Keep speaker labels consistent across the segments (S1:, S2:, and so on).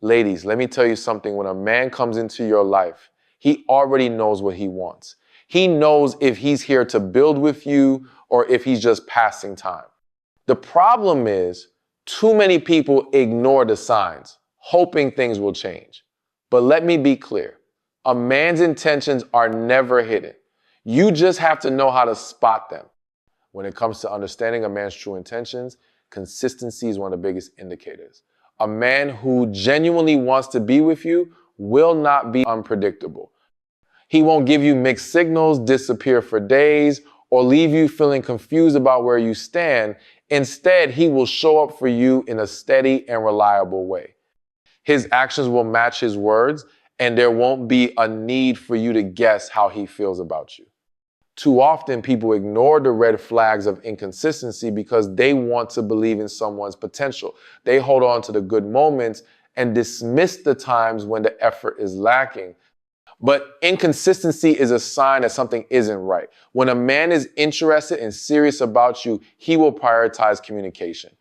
S1: Ladies, let me tell you something. When a man comes into your life, he already knows what he wants. He knows if he's here to build with you or if he's just passing time. The problem is too many people ignore the signs, hoping things will change. But let me be clear. A man's intentions are never hidden. You just have to know how to spot them. When it comes to understanding a man's true intentions, consistency is one of the biggest indicators. A man who genuinely wants to be with you will not be unpredictable. He won't give you mixed signals, disappear for days, or leave you feeling confused about where you stand. Instead, he will show up for you in a steady and reliable way. His actions will match his words, and there won't be a need for you to guess how he feels about you. Too often, people ignore the red flags of inconsistency because they want to believe in someone's potential. They hold on to the good moments and dismiss the times when the effort is lacking. But inconsistency is a sign that something isn't right. When a man is interested and serious about you, he will prioritize communication.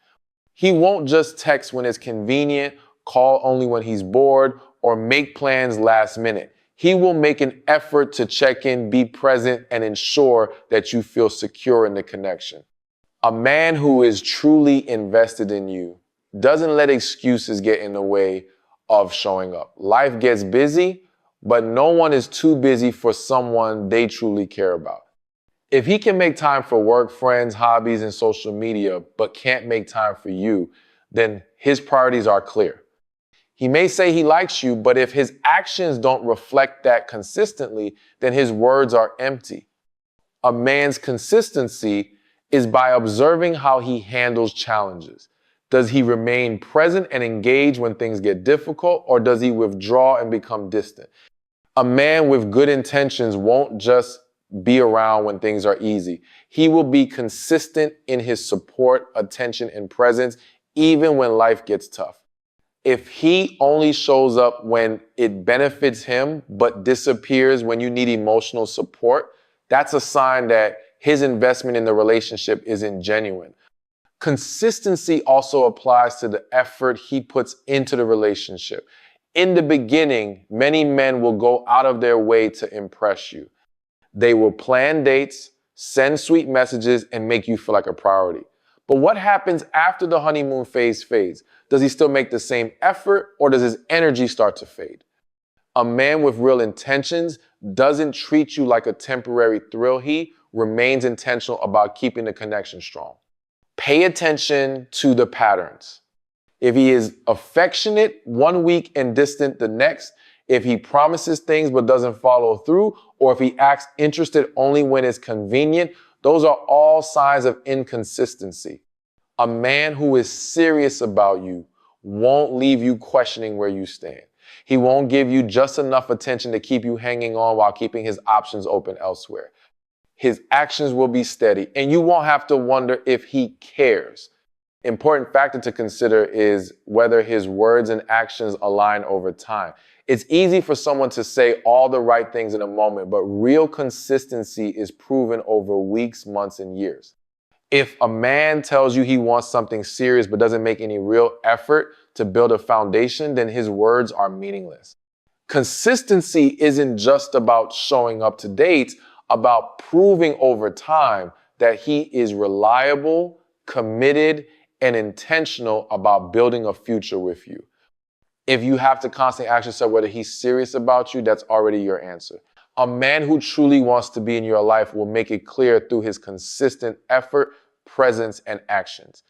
S1: He won't just text when it's convenient, call only when he's bored, or make plans last minute. He will make an effort to check in, be present, and ensure that you feel secure in the connection. A man who is truly invested in you doesn't let excuses get in the way of showing up. Life gets busy, but no one is too busy for someone they truly care about. If he can make time for work, friends, hobbies, and social media, but can't make time for you, then his priorities are clear. He may say he likes you, but if his actions don't reflect that consistently, then his words are empty. A man's consistency is by observing how he handles challenges. Does he remain present and engaged when things get difficult, or does he withdraw and become distant? A man with good intentions won't just be around when things are easy. He will be consistent in his support, attention, and presence, even when life gets tough. If he only shows up when it benefits him, but disappears when you need emotional support, that's a sign that his investment in the relationship isn't genuine. Consistency also applies to the effort he puts into the relationship. In the beginning, many men will go out of their way to impress you. They will plan dates, send sweet messages, and make you feel like a priority. But what happens after the honeymoon phase fades? Does he still make the same effort, or does his energy start to fade? A man with real intentions doesn't treat you like a temporary thrill. He remains intentional about keeping the connection strong. Pay attention to the patterns. If he is affectionate one week and distant the next, if he promises things but doesn't follow through, or if he acts interested only when it's convenient, those are all signs of inconsistency. A man who is serious about you won't leave you questioning where you stand. He won't give you just enough attention to keep you hanging on while keeping his options open elsewhere. His actions will be steady, and you won't have to wonder if he cares. Important factor to consider is whether his words and actions align over time. It's easy for someone to say all the right things in a moment, but real consistency is proven over weeks, months, and years. If a man tells you he wants something serious but doesn't make any real effort to build a foundation, then his words are meaningless. Consistency isn't just about showing up to dates, about proving over time that he is reliable, committed, and intentional about building a future with you. If you have to constantly ask yourself whether he's serious about you, that's already your answer. A man who truly wants to be in your life will make it clear through his consistent effort, presence, and actions.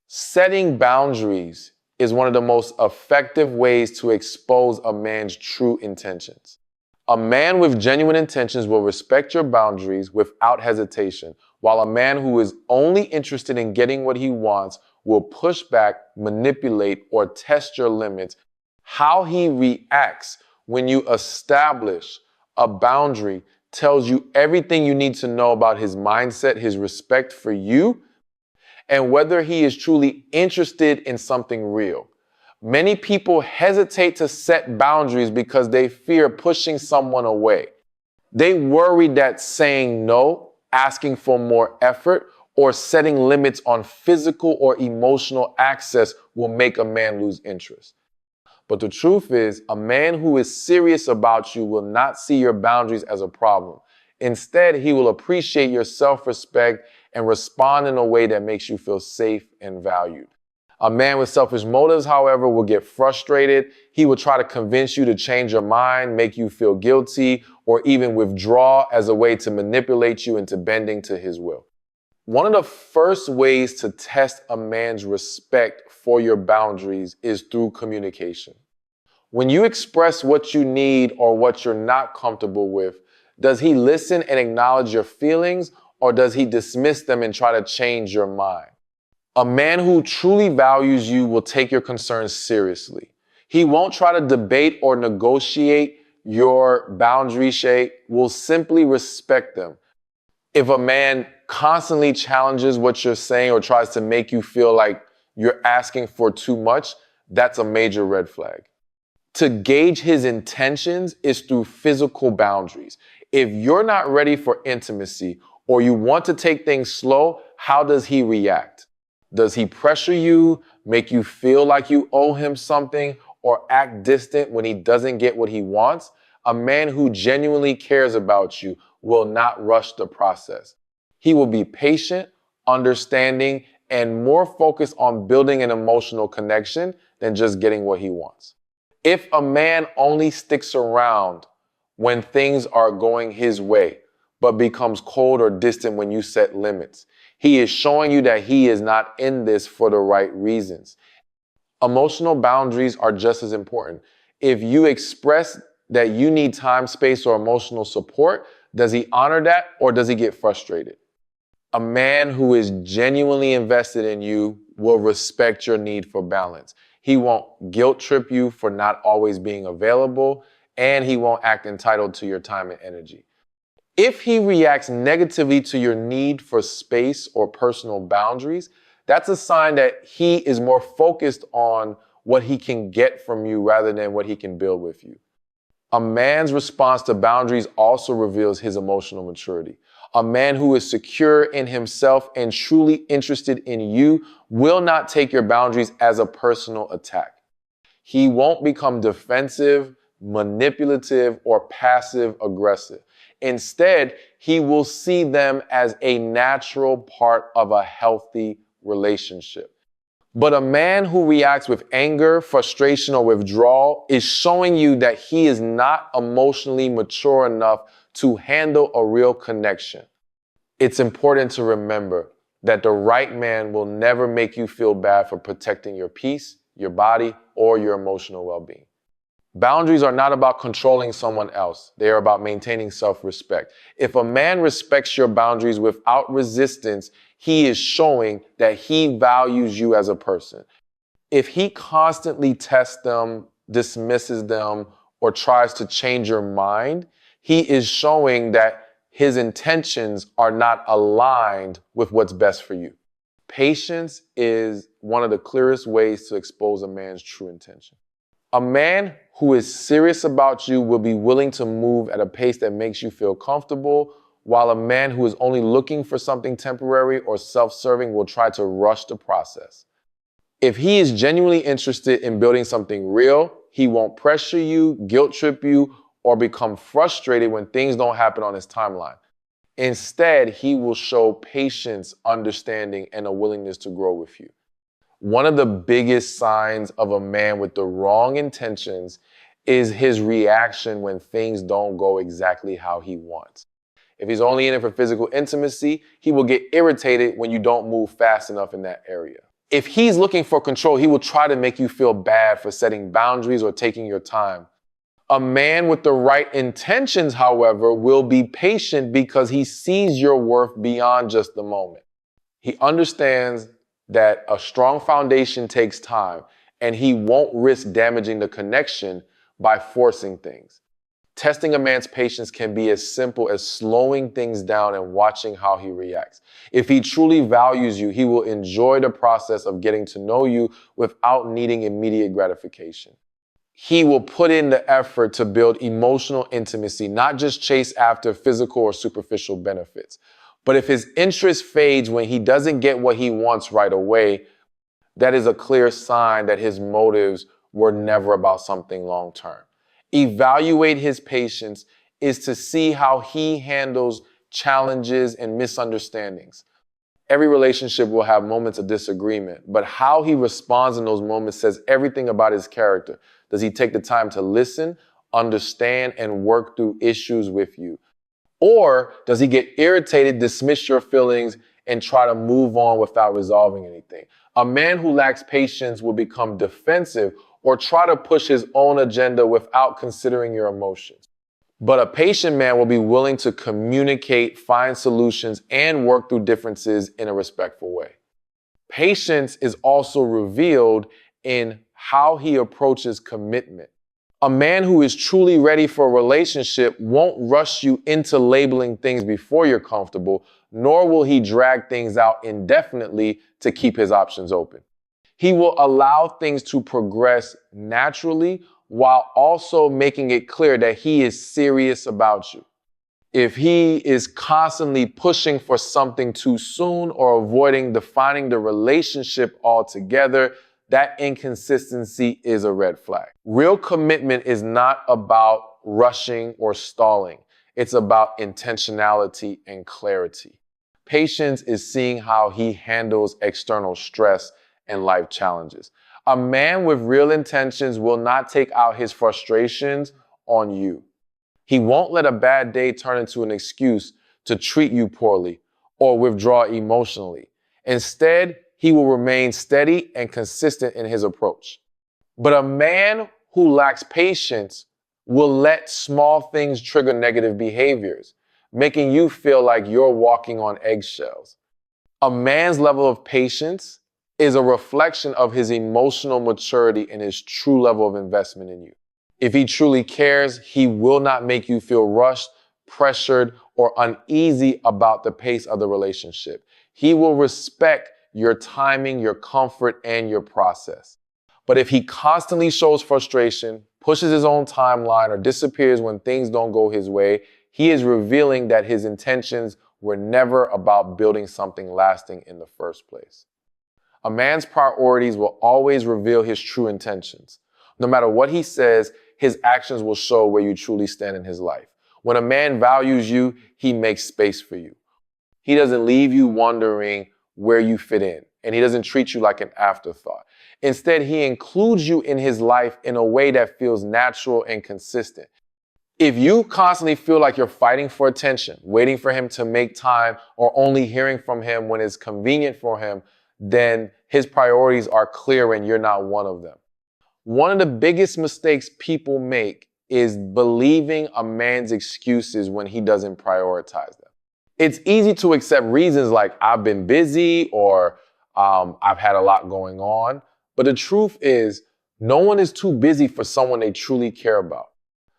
S1: Setting boundaries is one of the most effective ways to expose a man's true intentions. A man with genuine intentions will respect your boundaries without hesitation, while a man who is only interested in getting what he wants will push back, manipulate, or test your limits. How he reacts when you establish a boundary tells you everything you need to know about his mindset, his respect for you, and whether he is truly interested in something real. Many people hesitate to set boundaries because they fear pushing someone away. They worry that saying no, asking for more effort, or setting limits on physical or emotional access will make a man lose interest. But the truth is, a man who is serious about you will not see your boundaries as a problem. Instead, he will appreciate your self-respect and respond in a way that makes you feel safe and valued. A man with selfish motives, however, will get frustrated. He will try to convince you to change your mind, make you feel guilty, or even withdraw as a way to manipulate you into bending to his will. One of the first ways to test a man's respect for your boundaries is through communication. When you express what you need or what you're not comfortable with, does he listen and acknowledge your feelings, or does he dismiss them and try to change your mind? A man who truly values you will take your concerns seriously. He won't try to debate or negotiate your boundaries, will simply respect them. If a man constantly challenges what you're saying or tries to make you feel like you're asking for too much, that's a major red flag. To gauge his intentions is through physical boundaries. If you're not ready for intimacy or you want to take things slow, how does he react? Does he pressure you, make you feel like you owe him something, or act distant when he doesn't get what he wants? A man who genuinely cares about you will not rush the process. He will be patient, understanding, and more focused on building an emotional connection than just getting what he wants. If a man only sticks around when things are going his way, but becomes cold or distant when you set limits, he is showing you that he is not in this for the right reasons. Emotional boundaries are just as important. If you express that you need time, space, or emotional support, does he honor that, or does he get frustrated? A man who is genuinely invested in you will respect your need for balance. He won't guilt trip you for not always being available, and he won't act entitled to your time and energy. If he reacts negatively to your need for space or personal boundaries, that's a sign that he is more focused on what he can get from you rather than what he can build with you. A man's response to boundaries also reveals his emotional maturity. A man who is secure in himself and truly interested in you will not take your boundaries as a personal attack. He won't become defensive, manipulative, or passive aggressive. Instead, he will see them as a natural part of a healthy relationship. But a man who reacts with anger, frustration, or withdrawal is showing you that he is not emotionally mature enough to handle a real connection. It's important to remember that the right man will never make you feel bad for protecting your peace, your body, or your emotional well-being. Boundaries are not about controlling someone else. They are about maintaining self-respect. If a man respects your boundaries without resistance, he is showing that he values you as a person. If he constantly tests them, dismisses them, or tries to change your mind, he is showing that his intentions are not aligned with what's best for you. Patience is one of the clearest ways to expose a man's true intention. A man who is serious about you will be willing to move at a pace that makes you feel comfortable, while a man who is only looking for something temporary or self-serving will try to rush the process. If he is genuinely interested in building something real, he won't pressure you, guilt trip you, or become frustrated when things don't happen on his timeline. Instead, he will show patience, understanding, and a willingness to grow with you. One of the biggest signs of a man with the wrong intentions is his reaction when things don't go exactly how he wants. If he's only in it for physical intimacy, he will get irritated when you don't move fast enough in that area. If he's looking for control, he will try to make you feel bad for setting boundaries or taking your time. A man with the right intentions, however, will be patient because he sees your worth beyond just the moment. He understands that a strong foundation takes time, and he won't risk damaging the connection by forcing things. Testing a man's patience can be as simple as slowing things down and watching how he reacts. If he truly values you, he will enjoy the process of getting to know you without needing immediate gratification. He will put in the effort to build emotional intimacy, not just chase after physical or superficial benefits. But if his interest fades when he doesn't get what he wants right away, that is a clear sign that his motives were never about something long term. Evaluate his patience is to see how he handles challenges and misunderstandings. Every relationship will have moments of disagreement, but how he responds in those moments says everything about his character. Does he take the time to listen, understand, and work through issues with you? Or does he get irritated, dismiss your feelings, and try to move on without resolving anything? A man who lacks patience will become defensive or try to push his own agenda without considering your emotions. But a patient man will be willing to communicate, find solutions, and work through differences in a respectful way. Patience is also revealed in how he approaches commitment. A man who is truly ready for a relationship won't rush you into labeling things before you're comfortable, nor will he drag things out indefinitely to keep his options open. He will allow things to progress naturally while also making it clear that he is serious about you. If he is constantly pushing for something too soon or avoiding defining the relationship altogether, that inconsistency is a red flag. Real commitment is not about rushing or stalling. It's about intentionality and clarity. Patience is seeing how he handles external stress and life challenges. A man with real intentions will not take out his frustrations on you. He won't let a bad day turn into an excuse to treat you poorly or withdraw emotionally. Instead, he will remain steady and consistent in his approach. But a man who lacks patience will let small things trigger negative behaviors, making you feel like you're walking on eggshells. A man's level of patience is a reflection of his emotional maturity and his true level of investment in you. If he truly cares, he will not make you feel rushed, pressured, or uneasy about the pace of the relationship. He will respect your timing, your comfort, and your process. But if he constantly shows frustration, pushes his own timeline, or disappears when things don't go his way, he is revealing that his intentions were never about building something lasting in the first place. A man's priorities will always reveal his true intentions. No matter what he says, his actions will show where you truly stand in his life. When a man values you, he makes space for you. He doesn't leave you wondering where you fit in, and he doesn't treat you like an afterthought. Instead, he includes you in his life in a way that feels natural and consistent. If you constantly feel like you're fighting for attention, waiting for him to make time, or only hearing from him when it's convenient for him, then his priorities are clear and you're not one of them. One of the biggest mistakes people make is believing a man's excuses when he doesn't prioritize them. It's easy to accept reasons like I've been busy or I've had a lot going on. But the truth is, no one is too busy for someone they truly care about.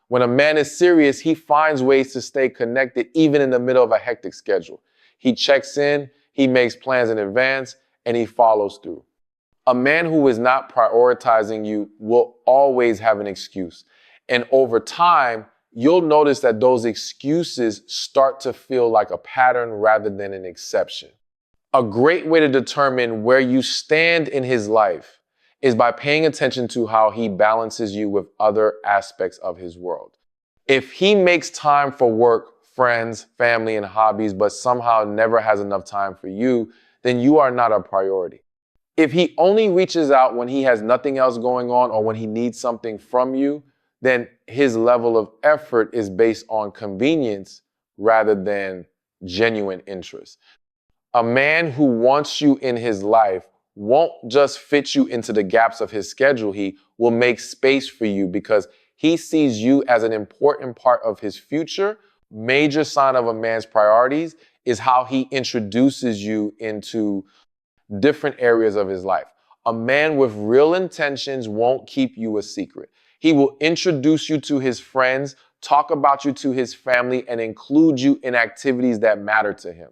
S1: When a man is serious, he finds ways to stay connected even in the middle of a hectic schedule. He checks in, he makes plans in advance, and he follows through. A man who is not prioritizing you will always have an excuse. And over time, you'll notice that those excuses start to feel like a pattern rather than an exception. A great way to determine where you stand in his life is by paying attention to how he balances you with other aspects of his world. If he makes time for work, friends, family, and hobbies, but somehow never has enough time for you, then you are not a priority. If he only reaches out when he has nothing else going on or when he needs something from you, then his level of effort is based on convenience rather than genuine interest. A man who wants you in his life won't just fit you into the gaps of his schedule. He will make space for you because he sees you as an important part of his future. Major sign of a man's priorities is how he introduces you into different areas of his life. A man with real intentions won't keep you a secret. He will introduce you to his friends, talk about you to his family, and include you in activities that matter to him.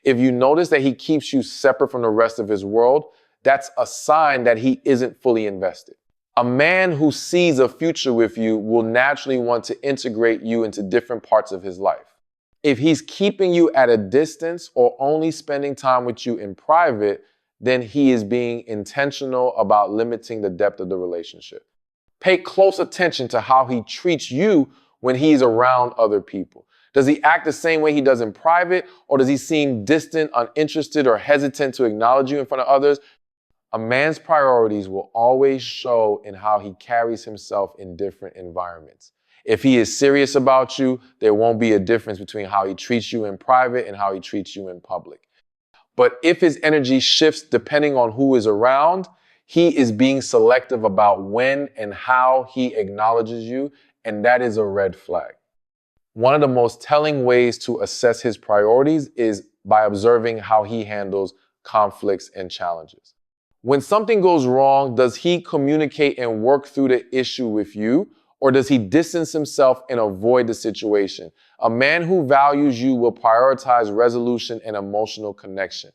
S1: If you notice that he keeps you separate from the rest of his world, that's a sign that he isn't fully invested. A man who sees a future with you will naturally want to integrate you into different parts of his life. If he's keeping you at a distance or only spending time with you in private, then he is being intentional about limiting the depth of the relationship. Pay close attention to how he treats you when he's around other people. Does he act the same way he does in private, or does he seem distant, uninterested, or hesitant to acknowledge you in front of others? A man's priorities will always show in how he carries himself in different environments. If he is serious about you, there won't be a difference between how he treats you in private and how he treats you in public. But if his energy shifts depending on who is around, he is being selective about when and how he acknowledges you, and that is a red flag. One of the most telling ways to assess his priorities is by observing how he handles conflicts and challenges. When something goes wrong, does he communicate and work through the issue with you, or does he distance himself and avoid the situation? A man who values you will prioritize resolution and emotional connection.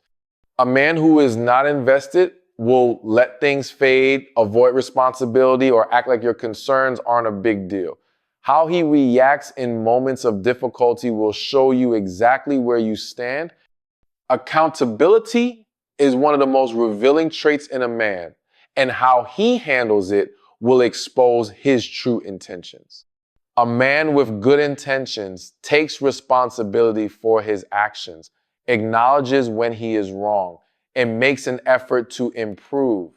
S1: A man who is not invested will let things fade, avoid responsibility, or act like your concerns aren't a big deal. How he reacts in moments of difficulty will show you exactly where you stand. Accountability is one of the most revealing traits in a man, and how he handles it will expose his true intentions. A man with good intentions takes responsibility for his actions, acknowledges when he is wrong, and makes an effort to improve.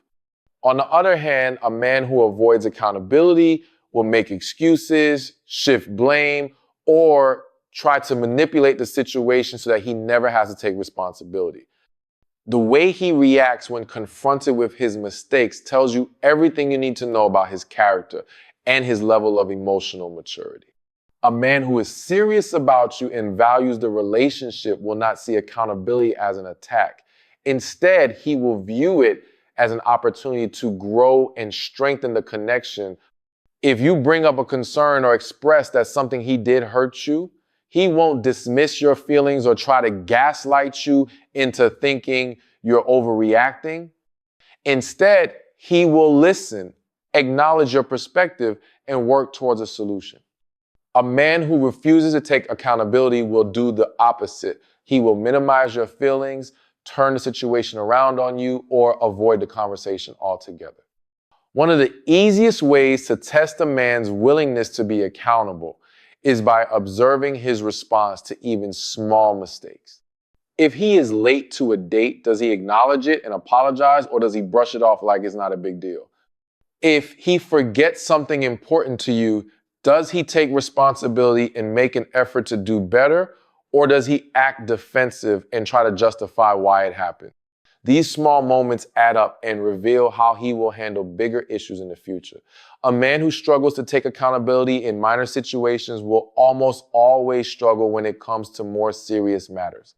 S1: On the other hand, a man who avoids accountability will make excuses, shift blame, or try to manipulate the situation so that he never has to take responsibility. The way he reacts when confronted with his mistakes tells you everything you need to know about his character and his level of emotional maturity. A man who is serious about you and values the relationship will not see accountability as an attack. Instead, he will view it as an opportunity to grow and strengthen the connection. If you bring up a concern or express that something he did hurt you, he won't dismiss your feelings or try to gaslight you into thinking you're overreacting. Instead, he will listen, acknowledge your perspective, and work towards a solution. A man who refuses to take accountability will do the opposite. He will minimize your feelings, turn the situation around on you, or avoid the conversation altogether. One of the easiest ways to test a man's willingness to be accountable is by observing his response to even small mistakes. If he is late to a date, does he acknowledge it and apologize, or does he brush it off like it's not a big deal? If he forgets something important to you, does he take responsibility and make an effort to do better, or does he act defensive and try to justify why it happened? These small moments add up and reveal how he will handle bigger issues in the future. A man who struggles to take accountability in minor situations will almost always struggle when it comes to more serious matters.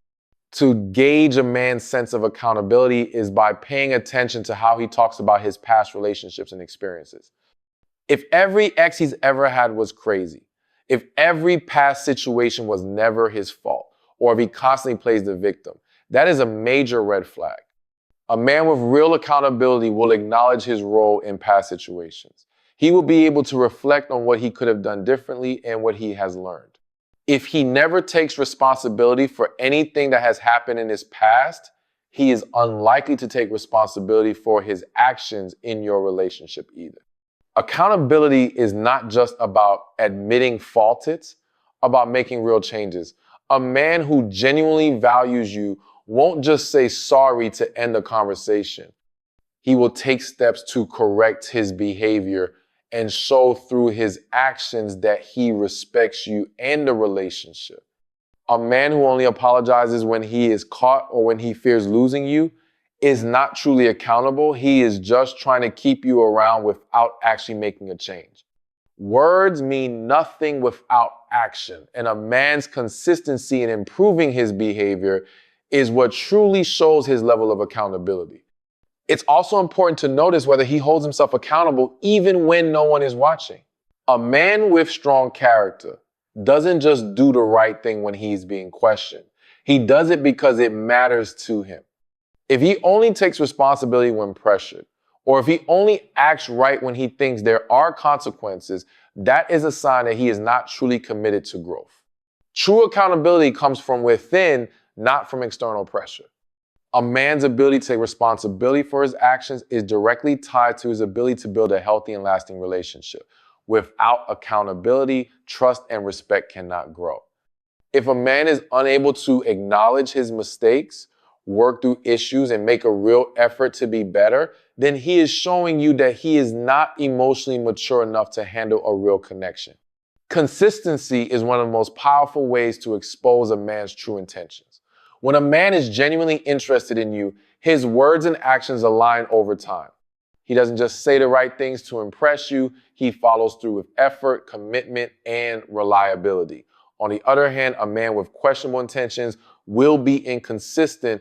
S1: To gauge a man's sense of accountability is by paying attention to how he talks about his past relationships and experiences. If every ex he's ever had was crazy, if every past situation was never his fault, or if he constantly plays the victim, that is a major red flag. A man with real accountability will acknowledge his role in past situations. He will be able to reflect on what he could have done differently and what he has learned. If he never takes responsibility for anything that has happened in his past, he is unlikely to take responsibility for his actions in your relationship either. Accountability is not just about admitting fault, it's about making real changes. A man who genuinely values you won't just say sorry to end the conversation. He will take steps to correct his behavior and show through his actions that he respects you and the relationship. A man who only apologizes when he is caught or when he fears losing you is not truly accountable. He is just trying to keep you around without actually making a change. Words mean nothing without action, and a man's consistency in improving his behavior is what truly shows his level of accountability. It's also important to notice whether he holds himself accountable even when no one is watching. A man with strong character doesn't just do the right thing when he's being questioned. He does it because it matters to him. If he only takes responsibility when pressured, or if he only acts right when he thinks there are consequences, that is a sign that he is not truly committed to growth. True accountability comes from within, not from external pressure. A man's ability to take responsibility for his actions is directly tied to his ability to build a healthy and lasting relationship. Without accountability, trust and respect cannot grow. If a man is unable to acknowledge his mistakes, work through issues, and make a real effort to be better, then he is showing you that he is not emotionally mature enough to handle a real connection. Consistency is one of the most powerful ways to expose a man's true intentions. When a man is genuinely interested in you, his words and actions align over time. He doesn't just say the right things to impress you, he follows through with effort, commitment, and reliability. On the other hand, a man with questionable intentions will be inconsistent.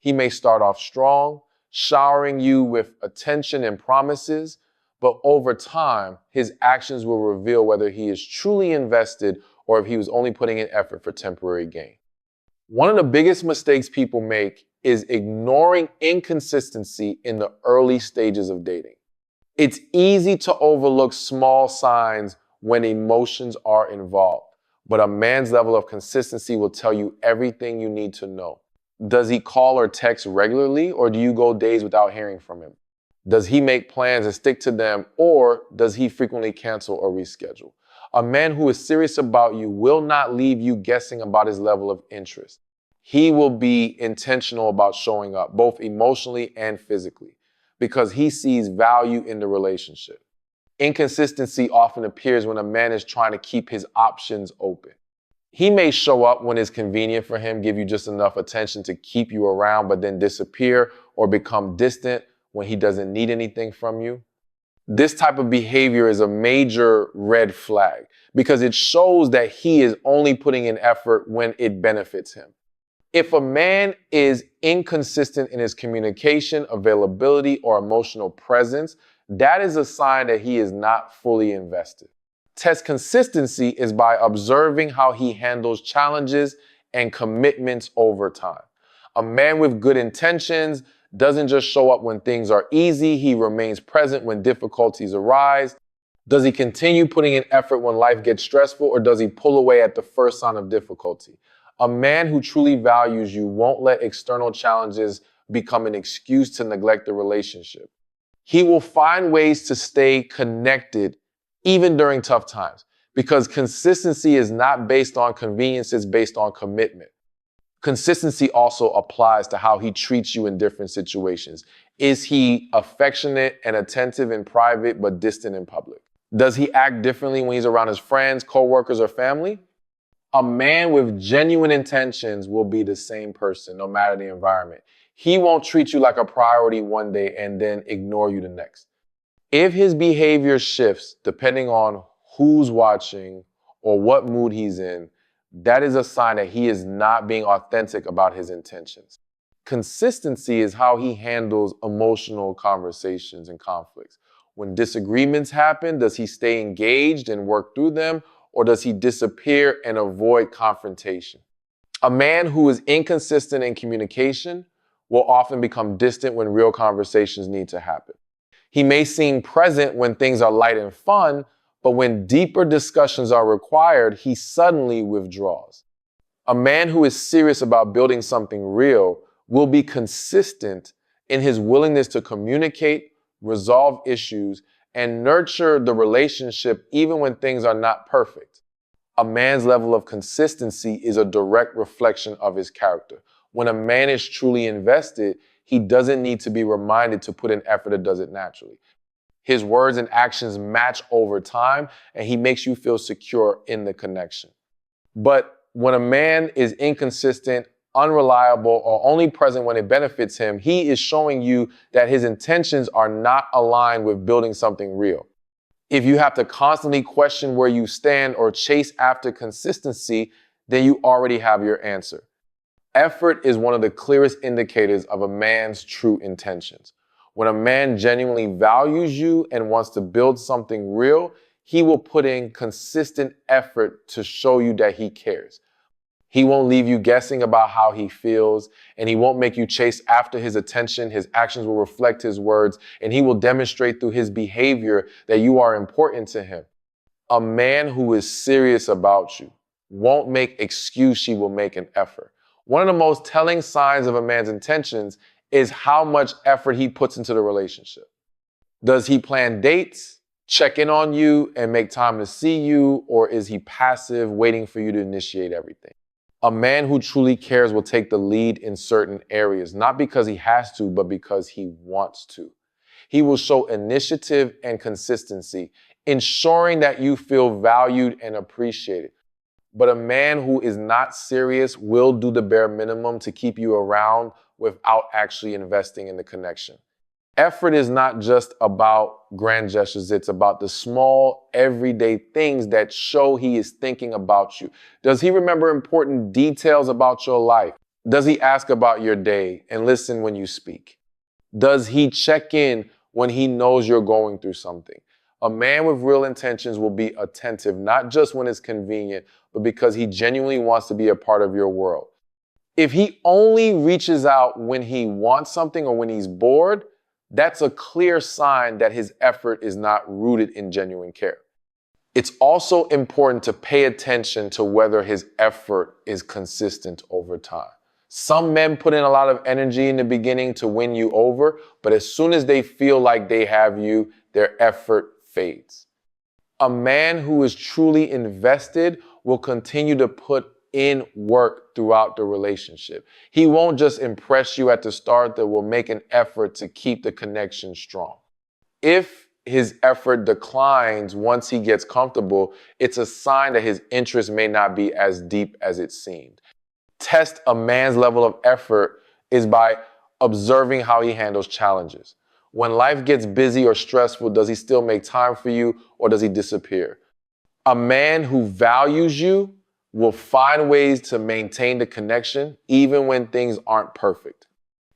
S1: He may start off strong, showering you with attention and promises, but over time, his actions will reveal whether he is truly invested or if he was only putting in effort for temporary gain. One of the biggest mistakes people make is ignoring inconsistency in the early stages of dating. It's easy to overlook small signs when emotions are involved, but a man's level of consistency will tell you everything you need to know. Does he call or text regularly, or do you go days without hearing from him? Does he make plans and stick to them, or does he frequently cancel or reschedule? A man who is serious about you will not leave you guessing about his level of interest. He will be intentional about showing up, both emotionally and physically, because he sees value in the relationship. Inconsistency often appears when a man is trying to keep his options open. He may show up when it's convenient for him, give you just enough attention to keep you around, but then disappear or become distant when he doesn't need anything from you. This type of behavior is a major red flag because it shows that he is only putting in effort when it benefits him. If a man is inconsistent in his communication, availability, or emotional presence, that is a sign that he is not fully invested. Test consistency is by observing how he handles challenges and commitments over time. A man with good intentions doesn't just show up when things are easy, he remains present when difficulties arise. Does he continue putting in effort when life gets stressful, or does he pull away at the first sign of difficulty? A man who truly values you won't let external challenges become an excuse to neglect the relationship. He will find ways to stay connected even during tough times, because consistency is not based on convenience, it's based on commitment. Consistency also applies to how he treats you in different situations. Is he affectionate and attentive in private but distant in public? Does he act differently when he's around his friends, coworkers, or family? A man with genuine intentions will be the same person no matter the environment. He won't treat you like a priority one day and then ignore you the next. If his behavior shifts depending on who's watching or what mood he's in, that is a sign that he is not being authentic about his intentions. Consistency is how he handles emotional conversations and conflicts. When disagreements happen, does he stay engaged and work through them, or does he disappear and avoid confrontation? A man who is inconsistent in communication will often become distant when real conversations need to happen. He may seem present when things are light and fun, but when deeper discussions are required, he suddenly withdraws. A man who is serious about building something real will be consistent in his willingness to communicate, resolve issues, and nurture the relationship even when things are not perfect. A man's level of consistency is a direct reflection of his character. When a man is truly invested, he doesn't need to be reminded to put in effort that does it naturally. His words and actions match over time, and he makes you feel secure in the connection. But when a man is inconsistent, unreliable, or only present when it benefits him, he is showing you that his intentions are not aligned with building something real. If you have to constantly question where you stand or chase after consistency, then you already have your answer. Effort is one of the clearest indicators of a man's true intentions. When a man genuinely values you and wants to build something real, he will put in consistent effort to show you that he cares. He won't leave you guessing about how he feels, and he won't make you chase after his attention. His actions will reflect his words, and he will demonstrate through his behavior that you are important to him. A man who is serious about you won't make excuse, she will make an effort. One of the most telling signs of a man's intentions is how much effort he puts into the relationship. Does he plan dates, check in on you, and make time to see you, or is he passive, waiting for you to initiate everything? A man who truly cares will take the lead in certain areas, not because he has to, but because he wants to. He will show initiative and consistency, ensuring that you feel valued and appreciated. But a man who is not serious will do the bare minimum to keep you around without actually investing in the connection. Effort is not just about grand gestures. It's about the small, everyday things that show he is thinking about you. Does he remember important details about your life? Does he ask about your day and listen when you speak? Does he check in when he knows you're going through something? A man with real intentions will be attentive, not just when it's convenient, but because he genuinely wants to be a part of your world. If he only reaches out when he wants something or when he's bored, that's a clear sign that his effort is not rooted in genuine care. It's also important to pay attention to whether his effort is consistent over time. Some men put in a lot of energy in the beginning to win you over, but as soon as they feel like they have you, their effort fades. A man who is truly invested will continue to put in work throughout the relationship. He won't just impress you at the start, but will make an effort to keep the connection strong. If his effort declines once he gets comfortable, it's a sign that his interest may not be as deep as it seemed. Test a man's level of effort is by observing how he handles challenges. When life gets busy or stressful, does he still make time for you or does he disappear? A man who values you will find ways to maintain the connection even when things aren't perfect.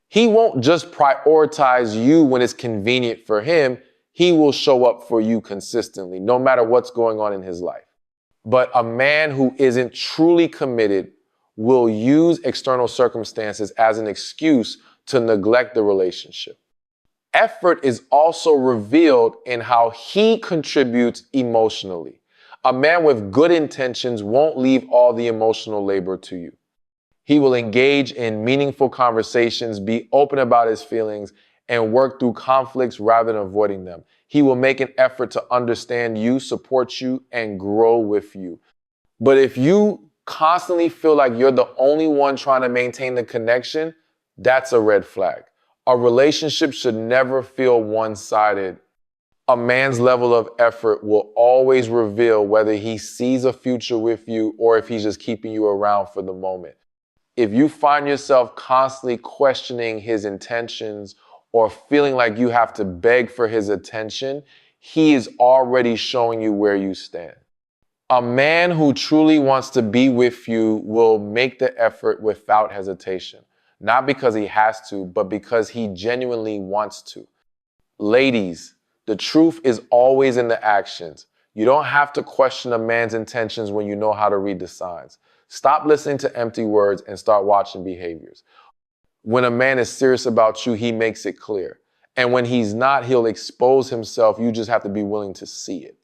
S1: He won't just prioritize you when it's convenient for him. He will show up for you consistently, no matter what's going on in his life. But a man who isn't truly committed will use external circumstances as an excuse to neglect the relationship. Effort is also revealed in how he contributes emotionally. A man with good intentions won't leave all the emotional labor to you. He will engage in meaningful conversations, be open about his feelings, and work through conflicts rather than avoiding them. He will make an effort to understand you, support you, and grow with you. But if you constantly feel like you're the only one trying to maintain the connection, that's a red flag. A relationship should never feel one-sided. A man's level of effort will always reveal whether he sees a future with you or if he's just keeping you around for the moment. If you find yourself constantly questioning his intentions or feeling like you have to beg for his attention, he is already showing you where you stand. A man who truly wants to be with you will make the effort without hesitation, not because he has to, but because he genuinely wants to. Ladies, the truth is always in the actions. You don't have to question a man's intentions when you know how to read the signs. Stop listening to empty words and start watching behaviors. When a man is serious about you, he makes it clear. And when he's not, he'll expose himself. You just have to be willing to see it.